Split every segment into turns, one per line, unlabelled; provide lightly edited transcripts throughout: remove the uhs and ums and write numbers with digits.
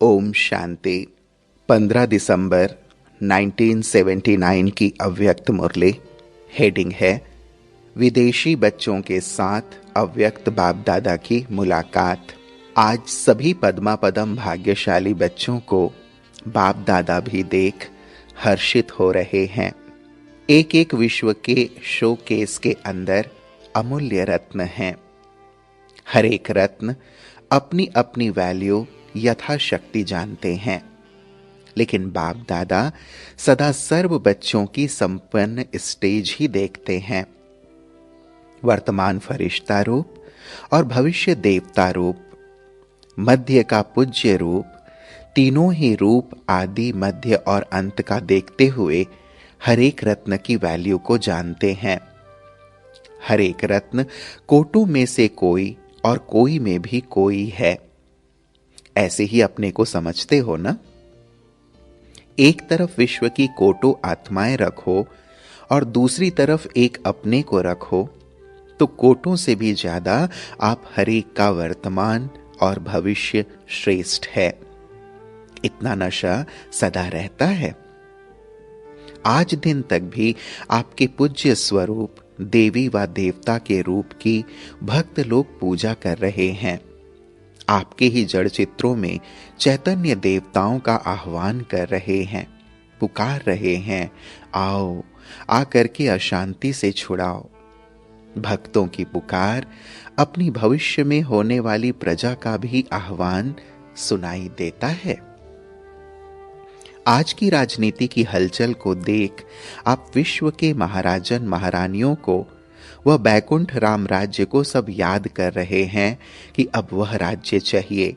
ओम शांति। 15 दिसंबर 1979 की अव्यक्त मुरली। हेडिंग है विदेशी बच्चों के साथ अव्यक्त बाप दादा की मुलाकात। आज सभी पद्मा पदम भाग्यशाली बच्चों को बाप दादा भी देख हर्षित हो रहे हैं। एक एक विश्व के शोकेस के अंदर अमूल्य रत्न हैं। हर एक रत्न अपनी अपनी वैल्यू यथाशक्ति जानते हैं, लेकिन बाप दादा सदा सर्व बच्चों की संपन्न स्टेज ही देखते हैं। वर्तमान फरिश्ता रूप और भविष्य देवता रूप, मध्य का पूज्य रूप, तीनों ही रूप आदि मध्य और अंत का देखते हुए हर एक रत्न की वैल्यू को जानते हैं। हर एक रत्न कोटों में से कोई और कोई में भी कोई है, ऐसे ही अपने को समझते हो ना। एक तरफ विश्व की कोटो आत्माएं रखो और दूसरी तरफ एक अपने को रखो, तो कोटों से भी ज्यादा आप हर एक का वर्तमान और भविष्य श्रेष्ठ है। इतना नशा सदा रहता है। आज दिन तक भी आपके पूज्य स्वरूप देवी व देवता के रूप की भक्त लोग पूजा कर रहे हैं। आपके ही जड़ चित्रों में चैतन्य देवताओं का आह्वान कर रहे हैं, पुकार रहे हैं, आओ आकर के अशांति से छुड़ाओ। भक्तों की पुकार अपनी भविष्य में होने वाली प्रजा का भी आह्वान सुनाई देता है। आज की राजनीति की हलचल को देख आप विश्व के महाराजन महारानियों को वह बैकुंठ राम राज्य को सब याद कर रहे हैं कि अब वह राज्य चाहिए।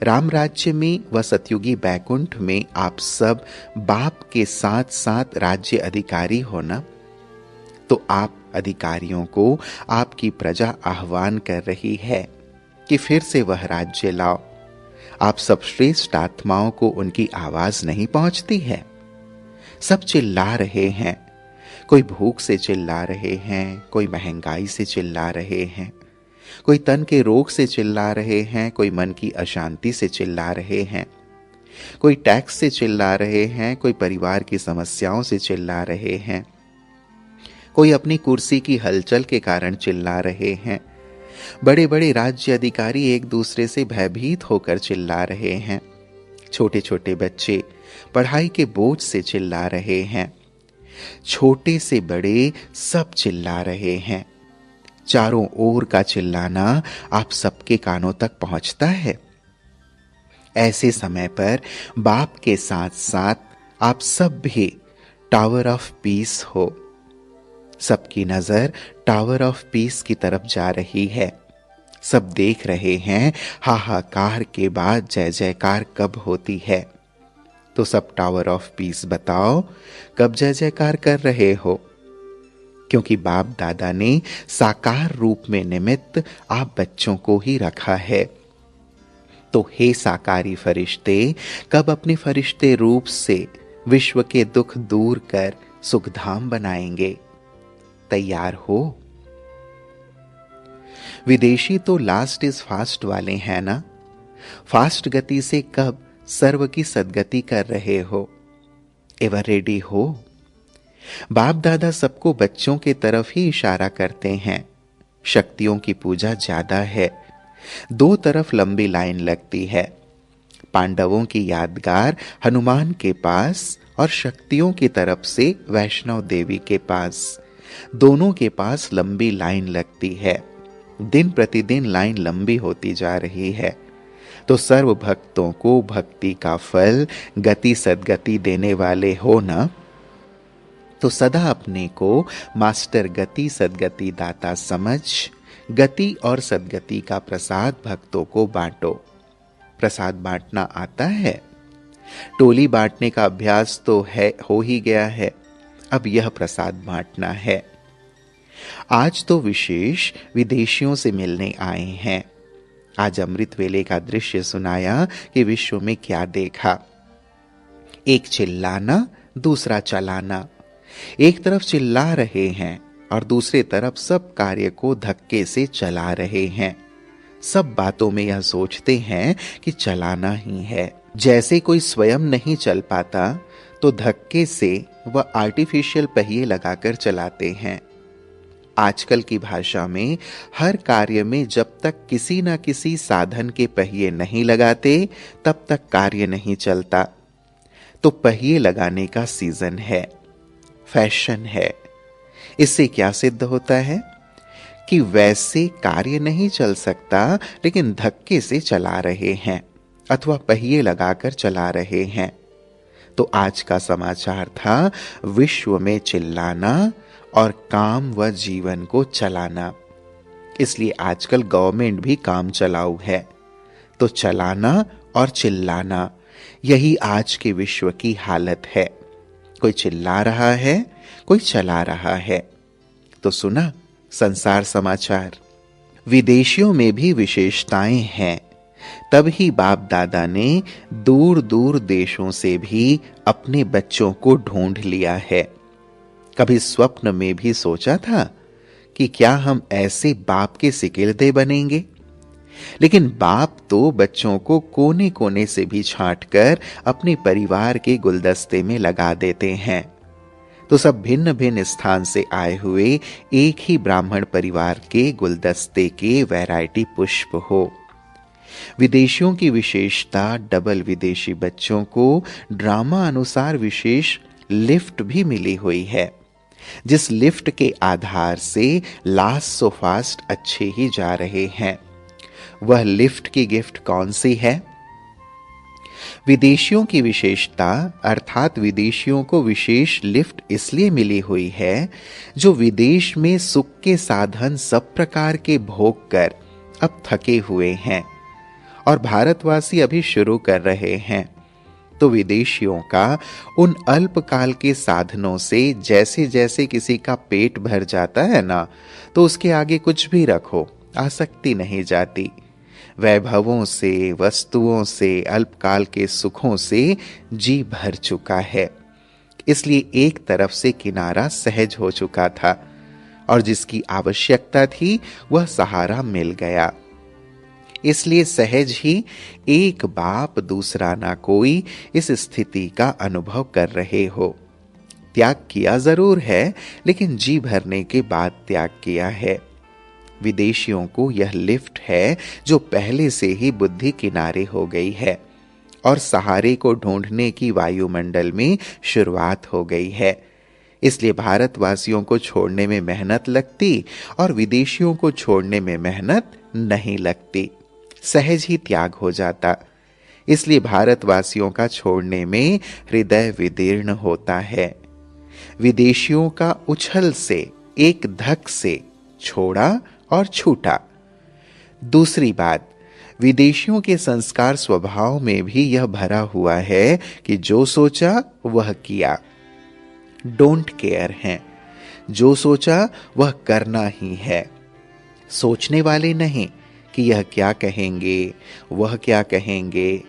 राम राज्य में व सतयुगी बैकुंठ में आप सब बाप के साथ साथ राज्य अधिकारी हो ना, तो आप अधिकारियों को आपकी प्रजा आह्वान कर रही है कि फिर से वह राज्य लाओ। आप सब श्रेष्ठ आत्माओं को उनकी आवाज नहीं पहुंचती है। सब चिल्ला रहे हैं, कोई भूख से चिल्ला रहे हैं, कोई महंगाई से चिल्ला रहे हैं, कोई तन के रोग से चिल्ला रहे हैं, कोई मन की अशांति से चिल्ला रहे हैं, कोई टैक्स से चिल्ला रहे हैं, कोई परिवार की समस्याओं से चिल्ला रहे हैं, कोई अपनी कुर्सी की हलचल के कारण चिल्ला रहे हैं। बड़े बड़े राज्य अधिकारी एक दूसरे से भयभीत होकर चिल्ला रहे हैं। छोटे छोटे बच्चे पढ़ाई के बोझ से चिल्ला रहे हैं। छोटे से बड़े सब चिल्ला रहे हैं। चारों ओर का चिल्लाना आप सबके कानों तक पहुंचता है। ऐसे समय पर बाप के साथ साथ आप सब भी टावर ऑफ पीस हो। सबकी नजर टावर ऑफ पीस की तरफ जा रही है। सब देख रहे हैं हाहाकार के बाद जय जयकार कब होती है। तो सब टावर ऑफ पीस बताओ, कब जय जयकार कर रहे हो? क्योंकि बाप दादा ने साकार रूप में निमित्त आप बच्चों को ही रखा है। तो हे साकारी फरिश्ते, कब अपने फरिश्ते रूप से विश्व के दुख दूर कर सुखधाम बनाएंगे? तैयार हो? विदेशी तो लास्ट इज फास्ट वाले हैं ना। फास्ट गति से कब सर्व की सदगति कर रहे हो? एवर रेडी हो? बाप दादा सबको बच्चों के तरफ ही इशारा करते हैं। शक्तियों की पूजा ज्यादा है। दो तरफ लंबी लाइन लगती है। पांडवों की यादगार हनुमान के पास और शक्तियों की तरफ से वैष्णव देवी के पास। दोनों के पास लंबी लाइन लगती है। दिन प्रतिदिन लाइन लंबी होती जा रही है। तो सर्व भक्तों को भक्ति का फल गति सदगति देने वाले हो ना, तो सदा अपने को मास्टर गति सदगति दाता समझ गति और सदगति का प्रसाद भक्तों को बांटो। प्रसाद बांटना आता है? टोली बांटने का अभ्यास तो हो ही गया है। अब यह प्रसाद बांटना है। आज तो विशेष विदेशियों से मिलने आए हैं। आज अमृत वेले का दृश्य सुनाया कि विश्व में क्या देखा। एक चिल्लाना, दूसरा चलाना। एक तरफ चिल्ला रहे हैं और दूसरी तरफ सब कार्य को धक्के से चला रहे हैं। सब बातों में यह सोचते हैं कि चलाना ही है। जैसे कोई स्वयं नहीं चल पाता तो धक्के से वह आर्टिफिशियल पहिए लगाकर चलाते हैं। आजकल की भाषा में हर कार्य में जब तक किसी न किसी साधन के पहिए नहीं लगाते तब तक कार्य नहीं चलता। तो पहिए लगाने का सीजन है, फैशन है। इससे क्या सिद्ध होता है कि वैसे कार्य नहीं चल सकता, लेकिन धक्के से चला रहे हैं अथवा पहिए लगाकर चला रहे हैं। तो आज का समाचार था विश्व में चिल्लाना और काम व जीवन को चलाना। इसलिए आजकल गवर्नमेंट भी काम चलाऊ है। तो चलाना और चिल्लाना, यही आज के विश्व की हालत है। कोई चिल्ला रहा है, कोई चला रहा है। तो सुना संसार समाचार। विदेशियों में भी विशेषताएं हैं। तभी बाप दादा ने दूर दूर देशों से भी अपने बच्चों को ढूंढ लिया है। कभी स्वप्न में भी सोचा था कि क्या हम ऐसे बाप के सिकिलदे बनेंगे? लेकिन बाप तो बच्चों को कोने कोने से भी छांटकर अपने परिवार के गुलदस्ते में लगा देते हैं। तो सब भिन्न भिन्न स्थान से आए हुए एक ही ब्राह्मण परिवार के गुलदस्ते के वैरायटी पुष्प हो। विदेशियों की विशेषता डबल विदेशी बच्चों को ड्रामा अनुसार विशेष लिफ्ट भी मिली हुई है, जिस लिफ्ट के आधार से लास्ट सो फास्ट अच्छे ही जा रहे हैं। वह लिफ्ट की गिफ्ट कौन सी है? विदेशियों की विशेषता अर्थात विदेशियों को विशेष लिफ्ट इसलिए मिली हुई है जो विदेश में सुख के साधन सब प्रकार के भोग कर अब थके हुए हैं और भारतवासी अभी शुरू कर रहे हैं। तो विदेशियों का उन अल्पकाल के साधनों से जैसे जैसे किसी का पेट भर जाता है ना, तो उसके आगे कुछ भी रखो आसक्ति नहीं जाती। वैभवों से, वस्तुओं से, अल्पकाल के सुखों से जी भर चुका है। इसलिए एक तरफ से किनारा सहज हो चुका था और जिसकी आवश्यकता थी वह सहारा मिल गया। इसलिए सहज ही एक बाप दूसरा ना कोई इस स्थिति का अनुभव कर रहे हो। त्याग किया जरूर है, लेकिन जी भरने के बाद त्याग किया है। विदेशियों को यह लिफ्ट है जो पहले से ही बुद्धि किनारे हो गई है और सहारे को ढूंढने की वायुमंडल में शुरुआत हो गई है। इसलिए भारतवासियों को छोड़ने में मेहनत लगती और विदेशियों को छोड़ने में मेहनत नहीं लगती, सहज ही त्याग हो जाता। इसलिए भारतवासियों का छोड़ने में हृदय विदीर्ण होता है। विदेशियों का उछल से, एक धक से छोड़ा और छूटा। दूसरी बात, विदेशियों के संस्कार स्वभाव में भी यह भरा हुआ है कि जो सोचा वह किया, डोंट केयर हैं। जो सोचा वह करना ही है, सोचने वाले नहीं कि यह क्या कहेंगे, वह क्या कहेंगे।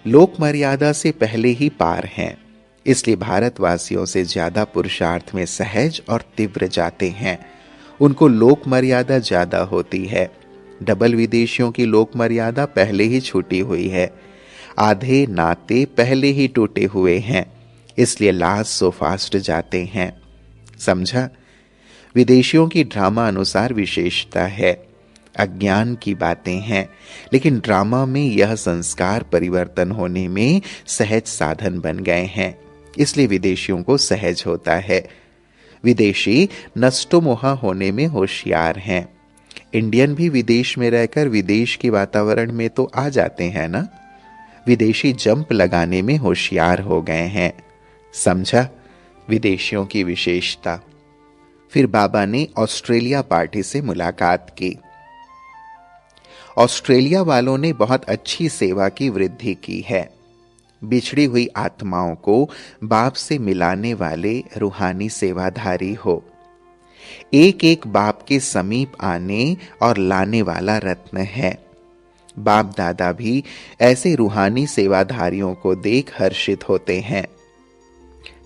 लोक मर्यादा से पहले ही पार हैं। इसलिए भारतवासियों से ज्यादा पुरुषार्थ में सहज और तीव्र जाते हैं। उनको लोक मर्यादा ज्यादा होती है। डबल विदेशियों की लोक मर्यादा पहले ही छूटी हुई है। आधे नाते पहले ही टूटे हुए हैं, इसलिए लास्ट सो फास्ट जाते हैं। समझा? विदेशियों की ड्रामा अनुसार विशेषता है, अज्ञान की बातें हैं, लेकिन ड्रामा में यह संस्कार परिवर्तन होने में सहज साधन बन गए हैं। इसलिए विदेशियों को सहज होता है। विदेशी नष्टोमोहा होने में होशियार हैं। इंडियन भी विदेश में रहकर विदेश के वातावरण में तो आ जाते हैं ना। विदेशी जंप लगाने में होशियार हो गए हैं। समझा विदेशियों की विशेषता? फिर बाबा ने ऑस्ट्रेलिया पार्टी से मुलाकात की। ऑस्ट्रेलिया वालों ने बहुत अच्छी सेवा की वृद्धि की है। बिछड़ी हुई आत्माओं को बाप से मिलाने वाले रूहानी सेवाधारी हो। एक एक बाप के समीप आने और लाने वाला रत्न है। बाप दादा भी ऐसे रूहानी सेवाधारियों को देख हर्षित होते हैं।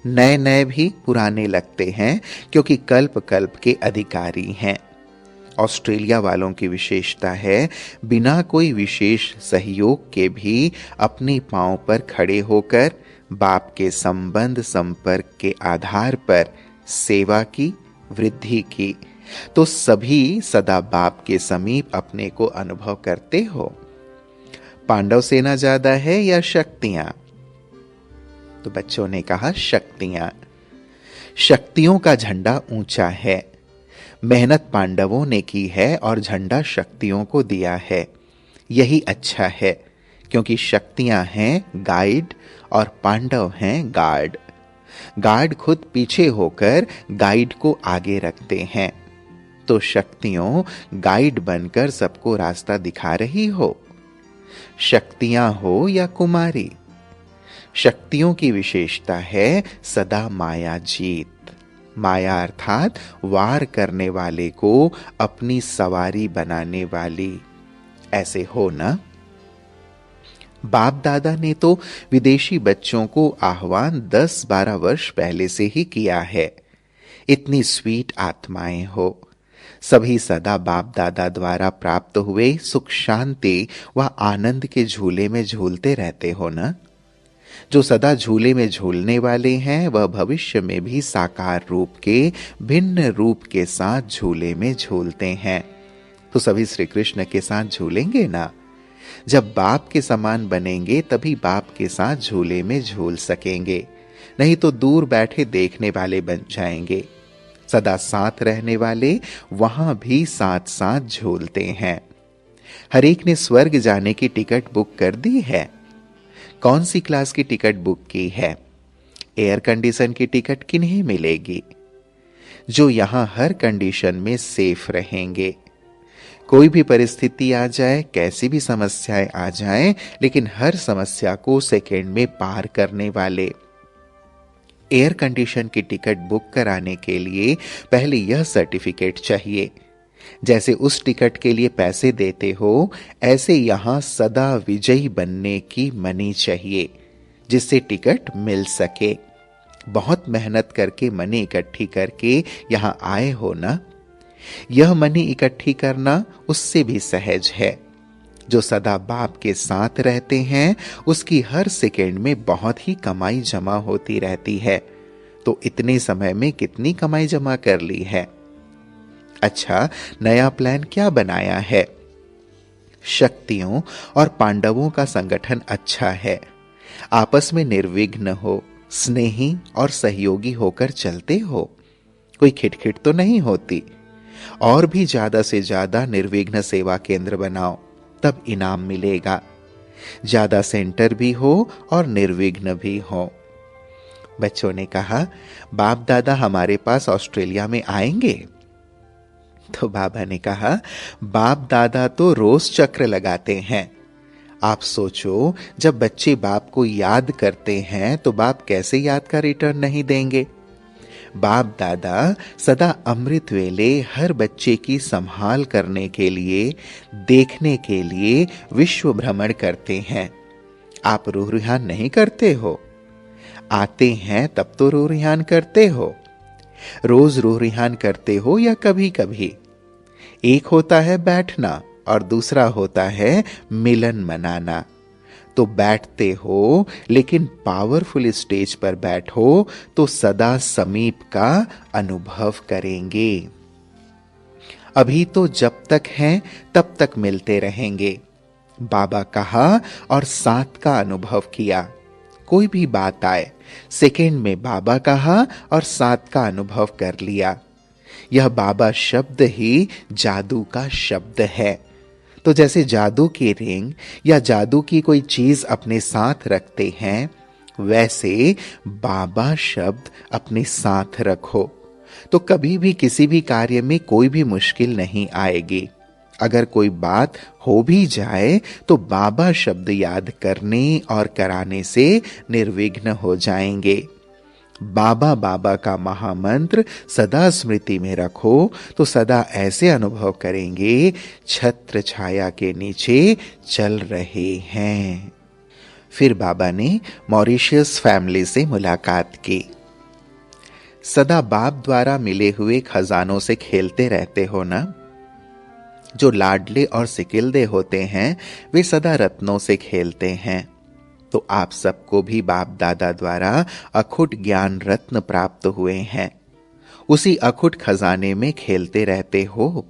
नए नए भी पुराने लगते हैं, क्योंकि कल्प कल्प के अधिकारी हैं। ऑस्ट्रेलिया वालों की विशेषता है बिना कोई विशेष सहयोग के भी अपने पांव पर खड़े होकर बाप के संबंध संपर्क के आधार पर सेवा की, वृद्धि की। तो सभी सदा बाप के समीप अपने को अनुभव करते हो। पांडव सेना ज्यादा है या शक्तियां? तो बच्चों ने कहा शक्तियां। शक्तियों का झंडा ऊंचा है। मेहनत पांडवों ने की है और झंडा शक्तियों को दिया है। यही अच्छा है, क्योंकि शक्तियां हैं गाइड और पांडव हैं गार्ड। गार्ड खुद पीछे होकर गाइड को आगे रखते हैं। तो शक्तियों गाइड बनकर सबको रास्ता दिखा रही हो। शक्तियां हो या कुमारी, शक्तियों की विशेषता है सदा माया जीत। माया अर्थात वार करने वाले को अपनी सवारी बनाने वाली। ऐसे हो ना? बाप दादा ने तो विदेशी बच्चों को आह्वान 10-12 वर्ष पहले से ही किया है। इतनी स्वीट आत्माएं हो। सभी सदा बाप दादा द्वारा प्राप्त हुए सुख शांति व आनंद के झूले में झूलते रहते हो ना? जो सदा झूले में झूलने वाले हैं वह भविष्य में भी साकार रूप के भिन्न रूप के साथ झूले में झूलते हैं। तो सभी श्री कृष्ण के साथ झूलेंगे ना? जब बाप के समान बनेंगे तभी बाप के साथ झूले में झूल सकेंगे, नहीं तो दूर बैठे देखने वाले बन जाएंगे। सदा साथ रहने वाले वहां भी साथ साथ झूलते हैं। हर एक ने स्वर्ग जाने की टिकट बुक कर दी है। कौन सी क्लास की टिकट बुक की है? एयर कंडीशन की टिकट किन्हें मिलेगी? जो यहां हर कंडीशन में सेफ रहेंगे। कोई भी परिस्थिति आ जाए, कैसी भी समस्याएं आ जाएं, लेकिन हर समस्या को सेकंड में पार करने वाले। एयर कंडीशन की टिकट बुक कराने के लिए पहले यह सर्टिफिकेट चाहिए। जैसे उस टिकट के लिए पैसे देते हो, ऐसे यहां सदा विजयी बनने की मनी चाहिए, जिससे टिकट मिल सके। बहुत मेहनत करके मनी इकट्ठी करके यहां आए हो ना? यह मनी इकट्ठी करना उससे भी सहज है। जो सदा बाप के साथ रहते हैं उसकी हर सेकंड में बहुत ही कमाई जमा होती रहती है। तो इतने समय में कितनी कमाई जमा कर ली है? अच्छा, नया प्लान क्या बनाया है? शक्तियों और पांडवों का संगठन अच्छा है। आपस में निर्विघ्न हो, स्नेही और सहयोगी होकर चलते हो। कोई खिटखिट तो नहीं होती। और भी ज्यादा से ज्यादा निर्विघ्न सेवा केंद्र बनाओ, तब इनाम मिलेगा। ज्यादा सेंटर भी हो और निर्विघ्न भी हो। बच्चों ने कहा, बाप दादा हमारे पास ऑस्ट्रेलिया में आएंगे? तो बाबा ने कहा, बाप दादा तो रोज चक्र लगाते हैं। आप सोचो, जब बच्चे बाप को याद करते हैं तो बाप कैसे याद का रिटर्न नहीं देंगे? बाप दादा सदा अमृत वेले हर बच्चे की संभाल करने के लिए, देखने के लिए विश्व भ्रमण करते हैं। आप रूह रिहान नहीं करते हो? आते हैं तब तो रूह रिहान करते हो। रोज रूह रिहान करते हो या कभी कभी? एक होता है बैठना और दूसरा होता है मिलन मनाना। तो बैठते हो, लेकिन पावरफुल स्टेज पर बैठो तो सदा समीप का अनुभव करेंगे। अभी तो जब तक हैं तब तक मिलते रहेंगे। बाबा कहा और साथ का अनुभव किया। कोई भी बात आए, सेकंड में बाबा कहा और साथ का अनुभव कर लिया। यह बाबा शब्द ही जादू का शब्द है। तो जैसे जादू की रिंग या जादू की कोई चीज अपने साथ रखते हैं, वैसे बाबा शब्द अपने साथ रखो, तो कभी भी किसी भी कार्य में कोई भी मुश्किल नहीं आएगी। अगर कोई बात हो भी जाए तो बाबा शब्द याद करने और कराने से निर्विघ्न हो जाएंगे। बाबा बाबा का महामंत्र सदा स्मृति में रखो तो सदा ऐसे अनुभव करेंगे छत्र छाया के नीचे चल रहे हैं। फिर बाबा ने मॉरिशियस फैमिली से मुलाकात की। सदा बाप द्वारा मिले हुए खजानों से खेलते रहते हो ना? जो लाडले और सिकिलदे होते हैं वे सदा रत्नों से खेलते हैं। तो आप सबको भी बाप दादा द्वारा अखुट ज्ञान रत्न प्राप्त हुए हैं, उसी अखुट खजाने में खेलते रहते हो।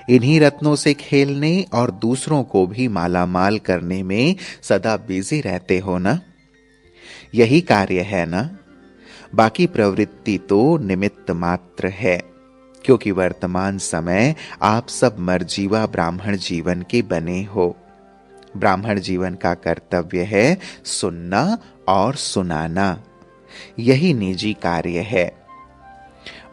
इन्हीं रत्नों से खेलने और दूसरों को भी मालामाल करने में सदा बिजी रहते हो ना। यही कार्य है ना। बाकी प्रवृत्ति तो निमित्त मात्र है, क्योंकि वर्तमान समय आप सब मरजीवा ब्राह्मण जीवन के बने हो। ब्राह्मण जीवन का कर्तव्य है सुनना और सुनाना, यही निजी कार्य है।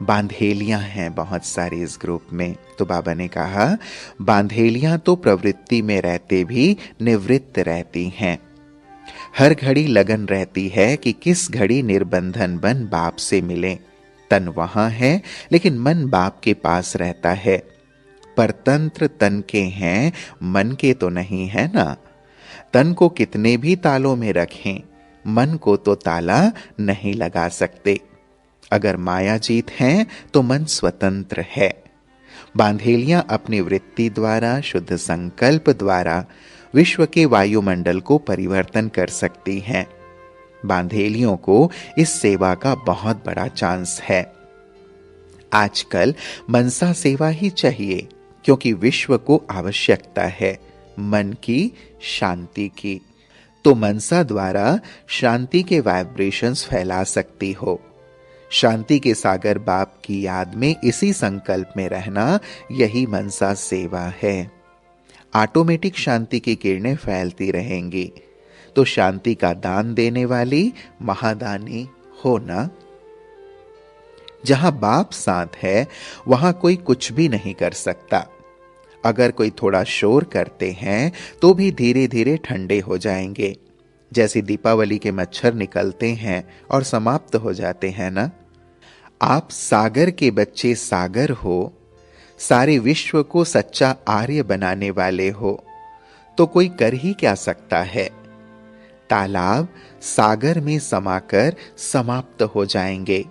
बांधेलियां हैं बहुत सारी इस ग्रुप में, तो बाबा ने कहा बांधेलियां तो प्रवृत्ति में रहते भी निवृत्त रहती हैं। हर घड़ी लगन रहती है कि किस घड़ी निर्बंधन बन बाप से मिले। तन वहां है लेकिन मन बाप के पास रहता है। परतंत्र तन के हैं, मन के तो नहीं है ना। तन को कितने भी तालों में रखें, मन को तो ताला नहीं लगा सकते। अगर माया जीत है तो मन स्वतंत्र है। बांधेलियां अपनी वृत्ति द्वारा, शुद्ध संकल्प द्वारा विश्व के वायुमंडल को परिवर्तन कर सकती हैं। बांधेलियों को इस सेवा का बहुत बड़ा चांस है। आजकल मनसा सेवा ही चाहिए, क्योंकि विश्व को आवश्यकता है मन की शांति की। तो मनसा द्वारा शांति के वाइब्रेशंस फैला सकती हो। शांति के सागर बाप की याद में इसी संकल्प में रहना, यही मनसा सेवा है। ऑटोमेटिक शांति की किरणें फैलती रहेंगी। तो शांति का दान देने वाली महादानी हो ना। जहां बाप साथ है वहां कोई कुछ भी नहीं कर सकता। अगर कोई थोड़ा शोर करते हैं तो भी धीरे धीरे ठंडे हो जाएंगे, जैसे दीपावली के मच्छर निकलते हैं और समाप्त हो जाते हैं ना। आप सागर के बच्चे सागर हो, सारे विश्व को सच्चा आर्य बनाने वाले हो, तो कोई कर ही क्या सकता है। तालाब सागर में समाकर समाप्त हो जाएंगे।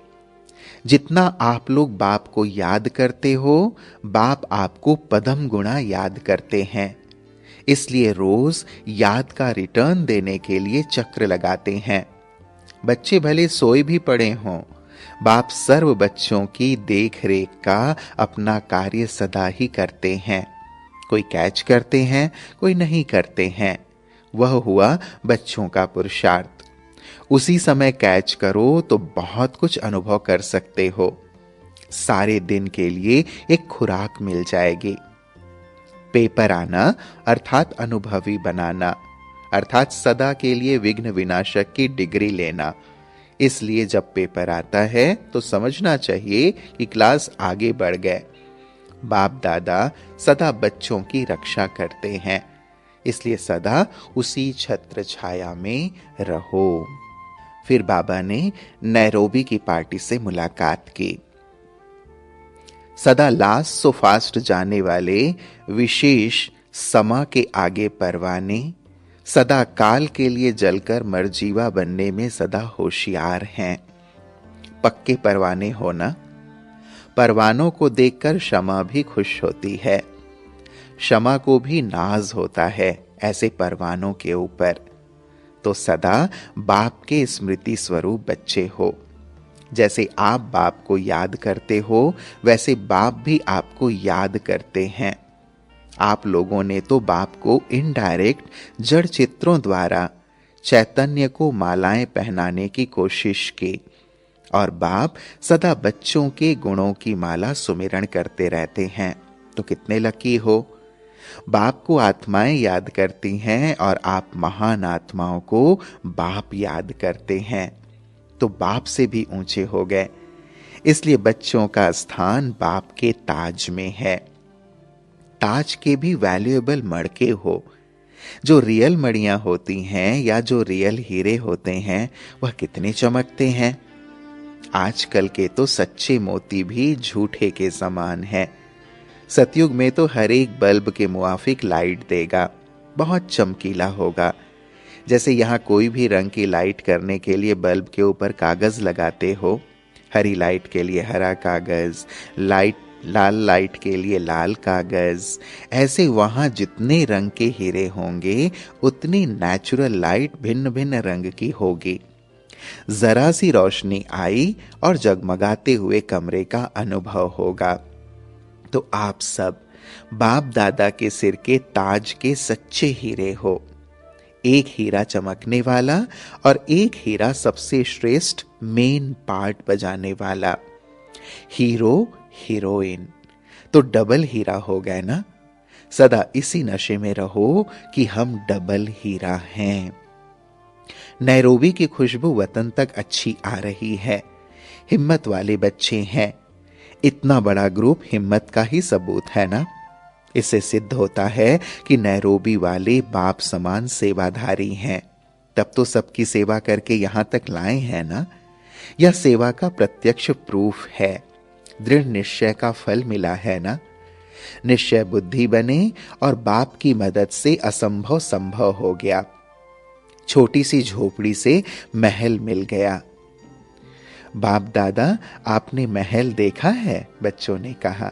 जितना आप लोग बाप को याद करते हो, बाप आपको पदम गुणा याद करते हैं। इसलिए रोज याद का रिटर्न देने के लिए चक्र लगाते हैं। बच्चे भले सोए भी पड़े हों, बाप सर्व बच्चों की देख रेख का अपना कार्य सदा ही करते हैं। कोई कैच करते हैं, कोई नहीं करते हैं। वह हुआ बच्चों का पुरुषार्थ। उसी समय कैच करो तो बहुत कुछ अनुभव कर सकते हो। सारे दिन के लिए एक खुराक मिल जाएगी। पेपर आना अर्थात अनुभवी बनाना, अर्थात सदा के लिए विघ्न विनाशक की डिग्री लेना। इसलिए जब पेपर आता है तो समझना चाहिए कि क्लास आगे बढ़ गए। बाप दादा सदा बच्चों की रक्षा करते हैं, इसलिए सदा उसी छत्र छाया में रहो। फिर बाबा ने नैरोबी की पार्टी से मुलाकात की। सदा लास्ट सो फास्ट जाने वाले विशेष समा के आगे परवाने, सदा काल के लिए जलकर मरजीवा बनने में सदा होशियार हैं। पक्के परवाने होना। परवानों को देखकर शमा भी खुश होती है। शमा को भी नाज होता है ऐसे परवानों के ऊपर। तो सदा बाप के स्मृति स्वरूप बच्चे हो। जैसे आप बाप को याद करते हो, वैसे बाप भी आपको याद करते हैं। आप लोगों ने तो बाप को इनडायरेक्ट जड़ चित्रों द्वारा चैतन्य को मालाएं पहनाने की कोशिश की, और बाप सदा बच्चों के गुणों की माला सुमिरण करते रहते हैं। तो कितने लकी हो। बाप को आत्माएं याद करती हैं और आप महान आत्माओं को बाप याद करते हैं, तो बाप से भी ऊंचे हो गए। इसलिए बच्चों का स्थान बाप के ताज में है। ताज के भी वैल्यूएबल मड़के हो। जो रियल मड़ियां होती हैं या जो रियल हीरे होते हैं, वह कितने चमकते हैं। आजकल के तो सच्चे मोती भी झूठे के समान है। सतयुग में तो हर एक बल्ब के मुआफिक लाइट देगा, बहुत चमकीला होगा। जैसे यहाँ कोई भी रंग की लाइट करने के लिए बल्ब के ऊपर कागज लगाते हो, हरी लाइट के लिए हरा कागज, लाइट लाल लाइट के लिए लाल कागज। ऐसे वहां जितने रंग के हीरे होंगे उतनी नेचुरल लाइट भिन्न भिन्न रंग की होगी। जरा सी रोशनी आई और जगमगाते हुए कमरे का अनुभव होगा। तो आप सब बाप दादा के सिर के ताज के सच्चे हीरे हो। एक हीरा चमकने वाला और एक हीरा सबसे श्रेष्ठ मेन पार्ट बजाने वाला। हीरो हीरोइन तो डबल हीरा हो गए ना। सदा इसी नशे में रहो कि हम डबल हीरा हैं। नैरोबी की खुशबू वतन तक अच्छी आ रही है। हिम्मत वाले बच्चे हैं। इतना बड़ा ग्रुप हिम्मत का ही सबूत है ना। इससे सिद्ध होता है कि नैरोबी वाले बाप समान सेवाधारी हैं। तब तो सबकी सेवा करके यहां तक लाए हैं ना। यह सेवा का प्रत्यक्ष प्रूफ है। दृढ़ निश्चय का फल मिला है ना। निश्चय बुद्धि बने और बाप की मदद से असंभव संभव हो गया। छोटी सी झोपड़ी से महल मिल गया। बाप दादा आपने महल देखा है? बच्चों ने कहा।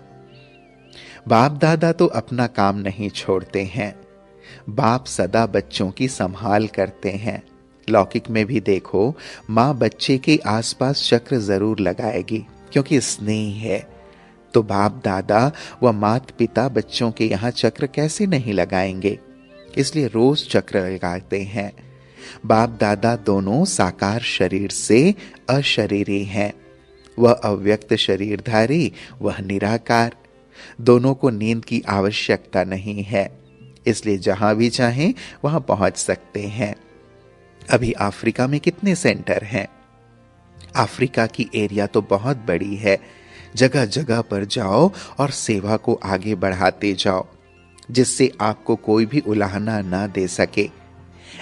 बाप दादा तो अपना काम नहीं छोड़ते हैं। बाप सदा बच्चों की संभाल करते हैं। लौकिक में भी देखो, मां बच्चे के आसपास चक्र जरूर लगाएगी क्योंकि स्नेह है। तो बाप दादा व मात पिता बच्चों के यहां चक्र कैसे नहीं लगाएंगे, इसलिए रोज चक्र लगाते हैं। बाप दादा दोनों साकार शरीर से अशरीरी हैं। वह अव्यक्त शरीरधारी, वह निराकार। दोनों को नींद की आवश्यकता नहीं है, इसलिए जहां भी चाहें वहां पहुंच सकते हैं। अभी अफ्रीका में कितने सेंटर हैं? अफ्रीका की एरिया तो बहुत बड़ी है। जगह जगह पर जाओ और सेवा को आगे बढ़ाते जाओ, जिससे आपको कोई भी उलाहना ना दे सके।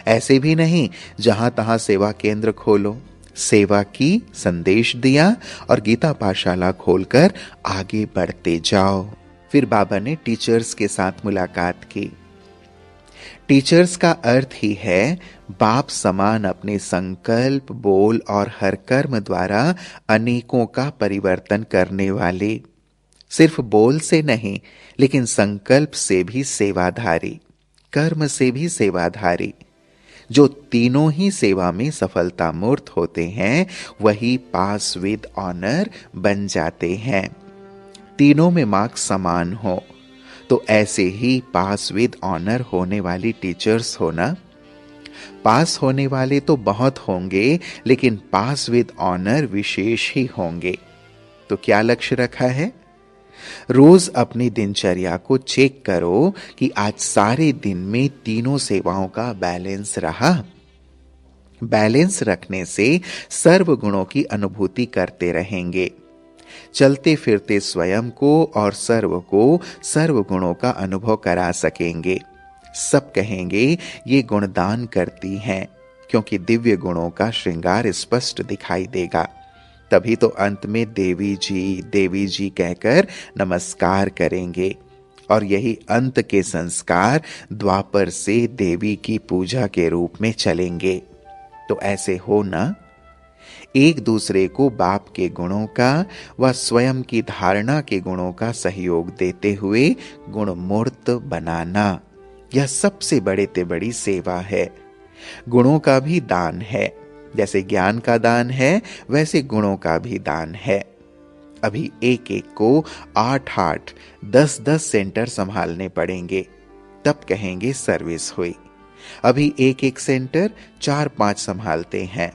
ऐसे भी नहीं जहां तहां सेवा केंद्र खोलो। सेवा की, संदेश दिया और गीता पाठशाला खोलकर आगे बढ़ते जाओ। फिर बाबा ने टीचर्स के साथ मुलाकात की। टीचर्स का अर्थ ही है बाप समान अपने संकल्प, बोल और हर कर्म द्वारा अनेकों का परिवर्तन करने वाले। सिर्फ बोल से नहीं, लेकिन संकल्प से भी सेवाधारी, कर्म से भी सेवाधारी। जो तीनों ही सेवा में सफलता मूर्त होते हैं वही पास विद ऑनर बन जाते हैं। तीनों में मार्क्स समान हो तो ऐसे ही पास विद ऑनर होने वाली टीचर्स हो ना। पास होने वाले तो बहुत होंगे, लेकिन पास विद ऑनर विशेष ही होंगे। तो क्या लक्ष्य रखा है? रोज अपनी दिनचर्या को चेक करो कि आज सारे दिन में तीनों सेवाओं का बैलेंस रहा। बैलेंस रखने से सर्व गुणों की अनुभूति करते रहेंगे। चलते फिरते स्वयं को और सर्व को सर्व गुणों का अनुभव करा सकेंगे। सब कहेंगे ये गुणदान करती हैं, क्योंकि दिव्य गुणों का श्रृंगार स्पष्ट दिखाई देगा। तभी तो अंत में देवी जी कहकर नमस्कार करेंगे। और यही अंत के संस्कार द्वापर से देवी की पूजा के रूप में चलेंगे। तो ऐसे हो ना। एक दूसरे को बाप के गुणों का व स्वयं की धारणा के गुणों का सहयोग देते हुए गुणमूर्त बनाना, यह सबसे बड़े ते बड़ी सेवा है। गुणों का भी दान है। जैसे ज्ञान का दान है, वैसे गुणों का भी दान है। अभी एक एक को 8-8, 10-10 सेंटर संभालने पड़ेंगे, तब कहेंगे सर्विस हुई। अभी एक एक सेंटर 4-5 संभालते हैं,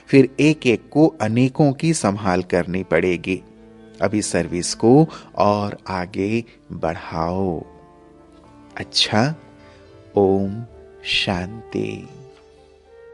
फिर एक एक को अनेकों की संभाल करनी पड़ेगी। अभी सर्विस को और आगे बढ़ाओ। अच्छा, ओम शांति।